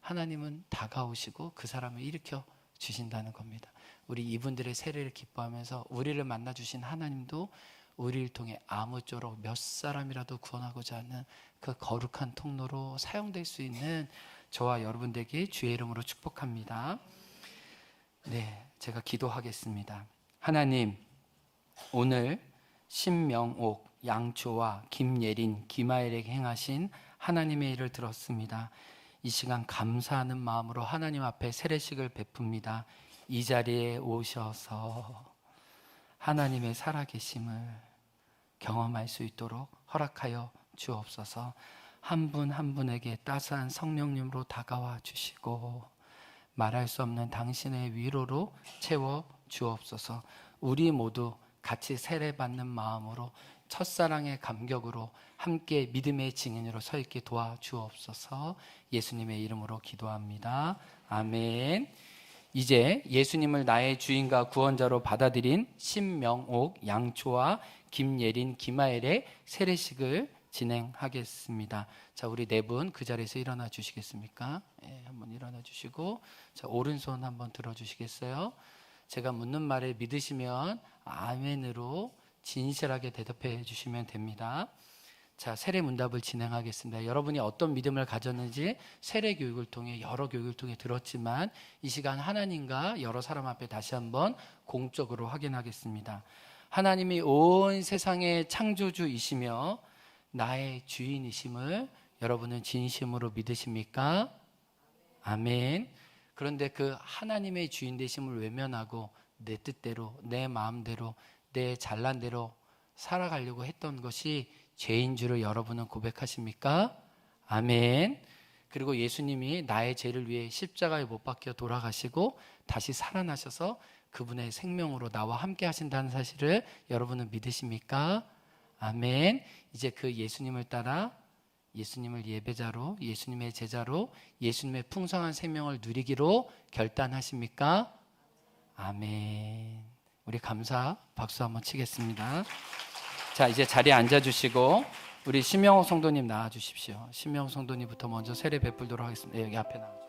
A: 하나님은 다가오시고 그 사람을 일으켜 주신다는 겁니다. 우리 이분들의 세례를 기뻐하면서 우리를 만나 주신 하나님도 우리를 통해 아무쪼록 몇 사람이라도 구원하고자 하는 그 거룩한 통로로 사용될 수 있는 저와 여러분들에게 주의 이름으로 축복합니다. 네, 제가 기도하겠습니다. 하나님, 오늘 신명옥, 양초와 김예린, 김하엘에게 행하신 하나님의 일을 들었습니다. 이 시간 감사하는 마음으로 하나님 앞에 세례식을 베풉니다. 이 자리에 오셔서 하나님의 살아계심을 경험할 수 있도록 허락하여 주옵소서. 한 분 한 분에게 따스한 성령님으로 다가와 주시고 말할 수 없는 당신의 위로로 채워 주옵소서. 우리 모두 같이 세례받는 마음으로 첫사랑의 감격으로 함께 믿음의 증인으로 서 있게 도와주옵소서. 예수님의 이름으로 기도합니다. 아멘. 이제 예수님을 나의 주인과 구원자로 받아들인 신명옥, 양초와 김예린, 김하엘의 세례식을 진행하겠습니다. 자, 우리 네 분 그 자리에서 일어나 주시겠습니까? 한번 일어나 주시고, 자, 오른손 한번 들어 주시겠어요? 제가 묻는 말을 믿으시면 아멘으로 진실하게 대답해 주시면 됩니다. 자, 세례 문답을 진행하겠습니다. 여러분이 어떤 믿음을 가졌는지 세례 교육을 통해 여러 교육을 통해 들었지만 이 시간 하나님과 여러 사람 앞에 다시 한번 공적으로 확인하겠습니다. 하나님이 온 세상의 창조주이시며 나의 주인이심을 여러분은 진심으로 믿으십니까? 아멘. 그런데 그 하나님의 주인 되심을 외면하고 내 뜻대로, 내 마음대로, 내 잘난 대로 살아가려고 했던 것이 죄인 줄을 여러분은 고백하십니까? 아멘. 그리고 예수님이 나의 죄를 위해 십자가에 못 박혀 돌아가시고 다시 살아나셔서 그분의 생명으로 나와 함께 하신다는 사실을 여러분은 믿으십니까? 아멘. 이제 그 예수님을 따라 예수님을 예배자로, 예수님의 제자로, 예수님의 풍성한 생명을 누리기로 결단하십니까? 아멘. 우리 감사 박수 한번 치겠습니다. 자, 이제 자리에 앉아주시고 우리 신명호 성도님 나와주십시오. 신명호 성도님부터 먼저 세례 베풀도록 하겠습니다. 여기 앞에 나와주세요.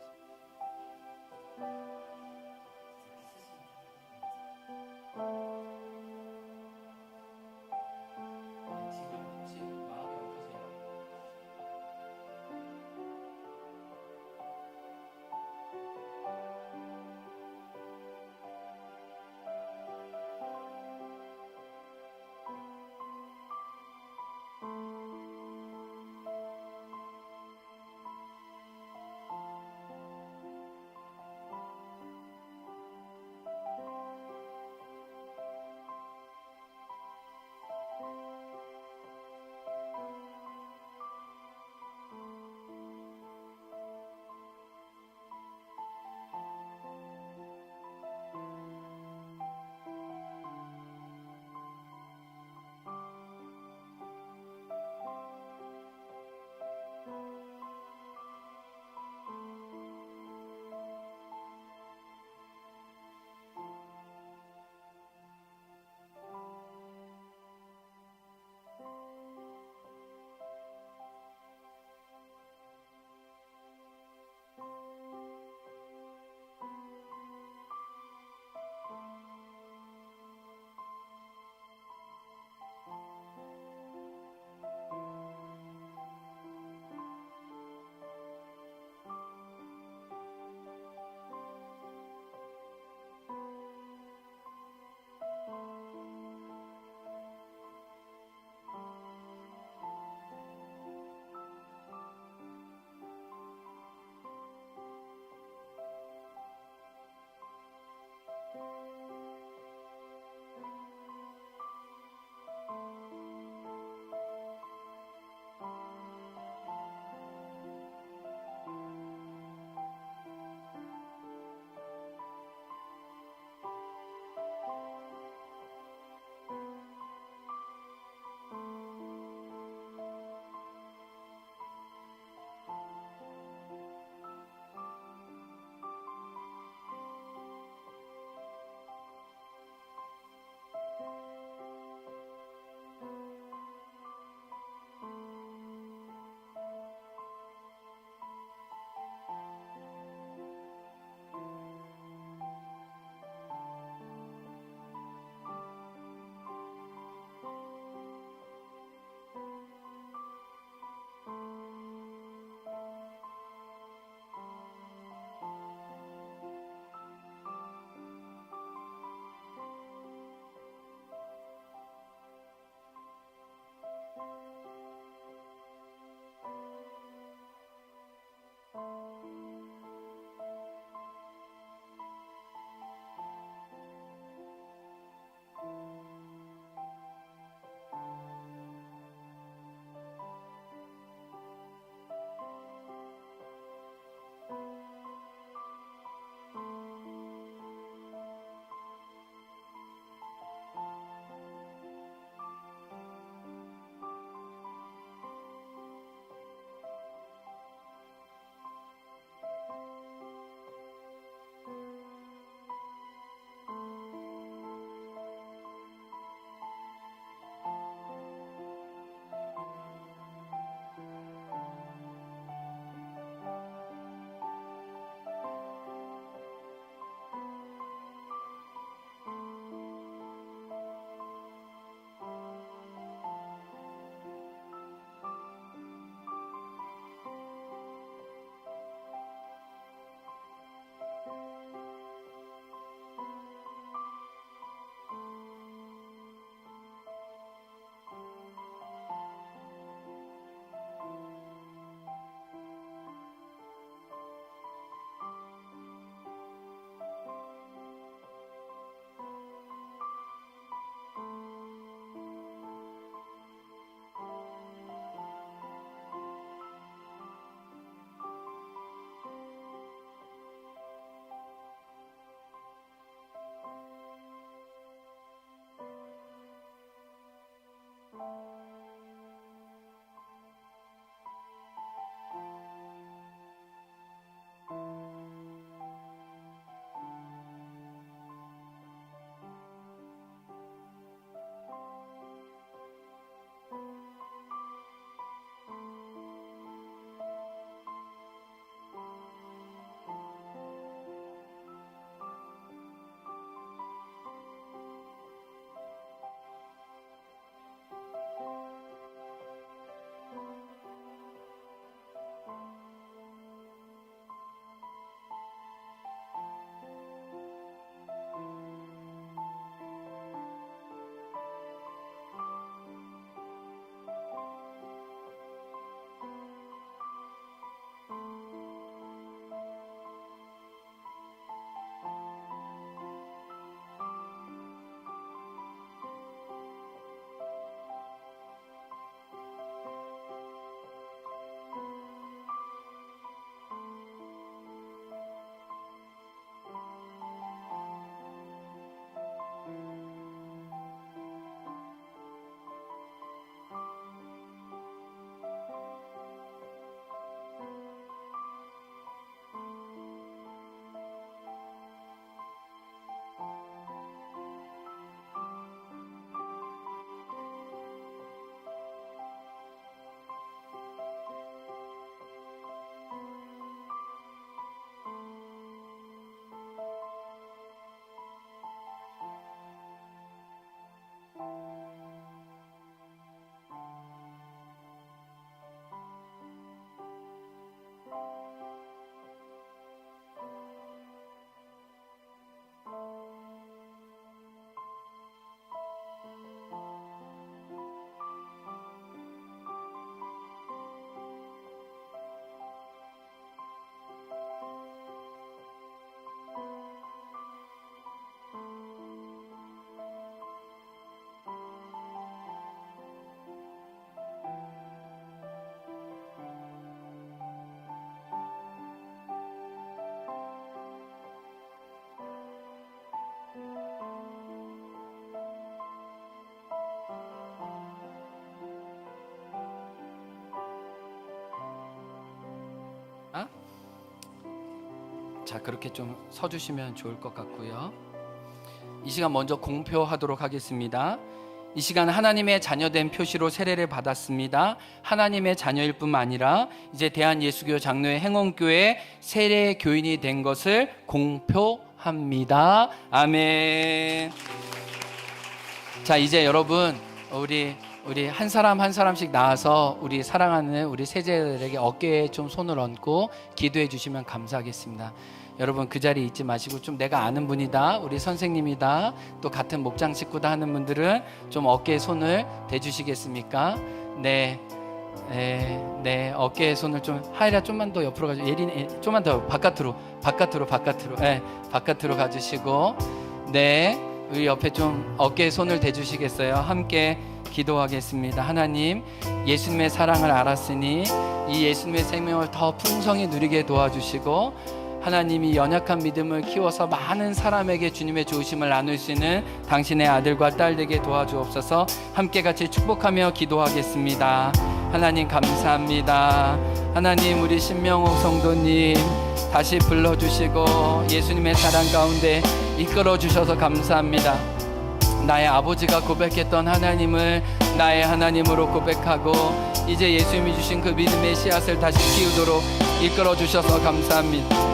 A: 자, 그렇게 좀 서주시면 좋을 것 같고요. 이 시간 먼저 공표하도록 하겠습니다. 이 시간 하나님의 자녀된 표시로 세례를 받았습니다. 하나님의 자녀일 뿐만 아니라 이제 대한예수교 장로회 행원교회 세례 교인이 된 것을 공표합니다. 아멘. 자, 이제 여러분 우리 한 사람 한 사람씩 나와서 우리 사랑하는 우리 세제들에게 어깨에 좀 손을 얹고 기도해 주시면 감사하겠습니다. 여러분 그 자리에 있지 마시고 좀 내가 아는 분이다, 우리 선생님이다, 또 같은 목장 식구다 하는 분들은 좀 어깨에 손을 대주시겠습니까? 네, 어깨에 손을 좀, 하이라 좀만 더 옆으로 가주시고, 예린 좀만 더 바깥으로, 네, 바깥으로 가주시고, 네, 우리 옆에 좀 어깨에 손을 대주시겠어요? 함께 기도하겠습니다. 하나님, 예수님의 사랑을 알았으니 이 예수님의 생명을 더 풍성히 누리게 도와주시고, 하나님이 연약한 믿음을 키워서 많은 사람에게 주님의 좋으심을 나눌 수 있는 당신의 아들과 딸 되게 도와주옵소서. 함께 같이 축복하며 기도하겠습니다. 하나님 감사합니다. 하나님, 우리 신명옥 성도님 다시 불러주시고 예수님의 사랑 가운데 이끌어 주셔서 감사합니다. 나의 아버지가 고백했던 하나님을 나의 하나님으로 고백하고 이제 예수님이 주신 그 믿음의 씨앗을 다시 키우도록 이끌어 주셔서 감사합니다.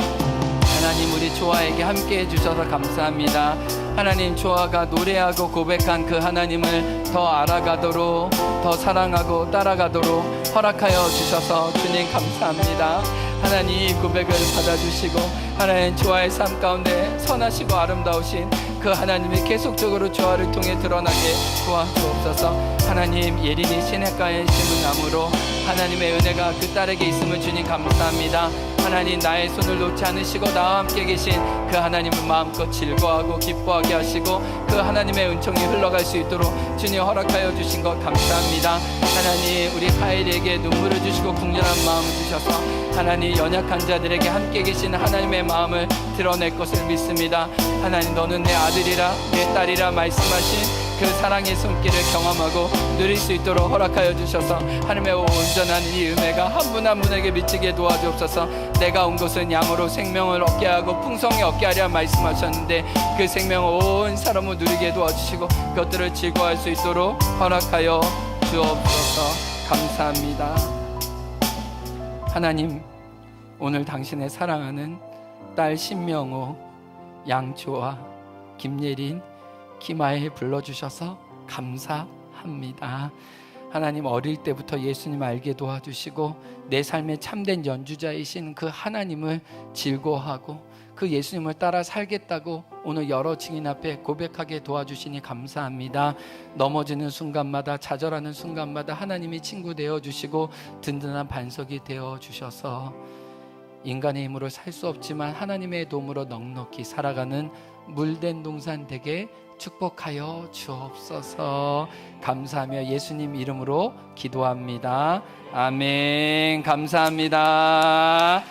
A: 하나님, 우리 조아에게 함께 해주셔서 감사합니다. 하나님, 조아가 노래하고 고백한 그 하나님을 더 알아가도록, 더 사랑하고 따라가도록 허락하여 주셔서 주님 감사합니다. 하나님, 이 고백을 받아주시고 하나님, 조아의 삶 가운데 선하시고 아름다우신 그 하나님이 계속적으로 조아를 통해 드러나게 도와주옵소서. 하나님, 예린이 시냇가에 심은 나무로 하나님의 은혜가 그 딸에게 있음을 주님 감사합니다. 하나님, 나의 손을 놓지 않으시고 나와 함께 계신 그 하나님을 마음껏 즐거워하고 기뻐하게 하시고 그 하나님의 은총이 흘러갈 수 있도록 주님 허락하여 주신 것 감사합니다. 하나님, 우리 하일에게 눈물을 주시고 궁절한 마음을 주셔서 하나님, 연약한 자들에게 함께 계신 하나님의 마음을 드러낼 것을 믿습니다. 하나님, 너는 내 아들이라 내 딸이라 말씀하신 그 사랑의 손길을 경험하고 누릴 수 있도록 허락하여 주셔서 하나님의 온전한 이 은혜가 한 분 한 분에게 미치게 도와주옵소서. 내가 온 것은 양으로 생명을 얻게 하고 풍성히 얻게 하려 말씀하셨는데 그 생명을 온 사람을 누리게 도와주시고 그것들을 즐거워할 수 있도록 허락하여 주옵소서. 감사합니다. 하나님, 오늘 당신의 사랑하는 딸 신명호, 양조아, 김예린, 키마에 불러주셔서 감사합니다. 하나님, 어릴 때부터 예수님 알게 도와주시고 내 삶의 참된 연주자이신 그 하나님을 즐거워하고 그 예수님을 따라 살겠다고 오늘 여러 증인 앞에 고백하게 도와주시니 감사합니다. 넘어지는 순간마다, 좌절하는 순간마다 하나님이 친구 되어주시고 든든한 반석이 되어주셔서 인간의 힘으로 살 수 없지만 하나님의 도움으로 넉넉히 살아가는 물된 동산 되게 축복하여 주옵소서. 감사하며 예수님 이름으로 기도합니다. 아멘. 감사합니다.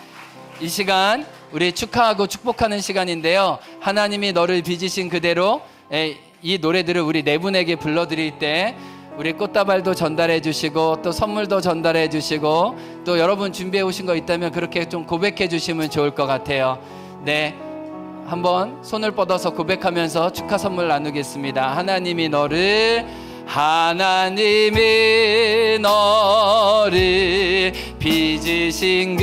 A: 이 시간 우리 축하하고 축복하는 시간인데요, 하나님이 너를 빚으신 그대로 이 노래들을 우리 네 분에게 불러드릴 때 우리 꽃다발도 전달해 주시고 또 선물도 전달해 주시고 또 여러분 준비해 오신 거 있다면 그렇게 좀 고백해 주시면 좋을 것 같아요. 네, 한번 손을 뻗어서 고백하면서 축하 선물 나누겠습니다. 하나님이 너를 빚으신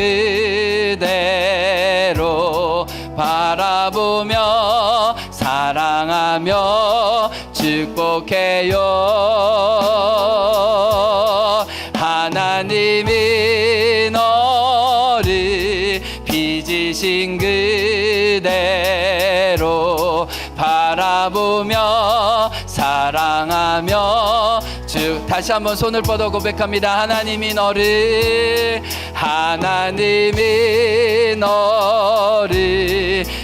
A: 그대로 바라보며 사랑하며 축복해요. 하나님이 너를 빚으신 그대로 바라보며 사랑하며 다시 한번 손을 뻗어 고백합니다. 하나님이 너를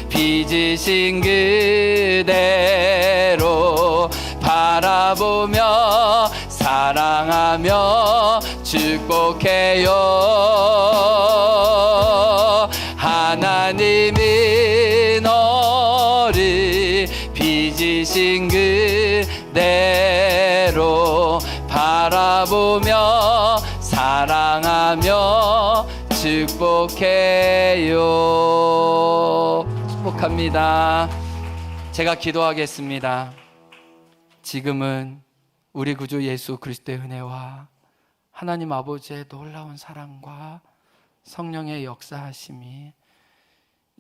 A: 빚으신 그대로 바라보며 사랑하며 축복해요. 하나님이 너를 빚으신 그대로 바라보며 사랑하며 축복해요. 축복합니다. 제가 기도하겠습니다. 지금은 우리 구주 예수 그리스도의 은혜와 하나님 아버지의 놀라운 사랑과 성령의 역사하심이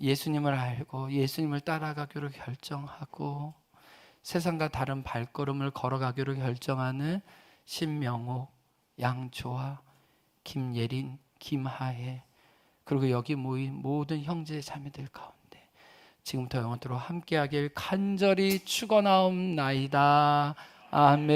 A: 예수님을 알고 예수님을 따라가기로 결정하고 세상과 다른 발걸음을 걸어가기로 결정하는 신명옥, 양조아, 김예린, 김하혜 그리고 여기 모인 모든 형제 자매들 가운데 지금부터 영원토록 함께하길 간절히 축원하옵나이다. 아멘.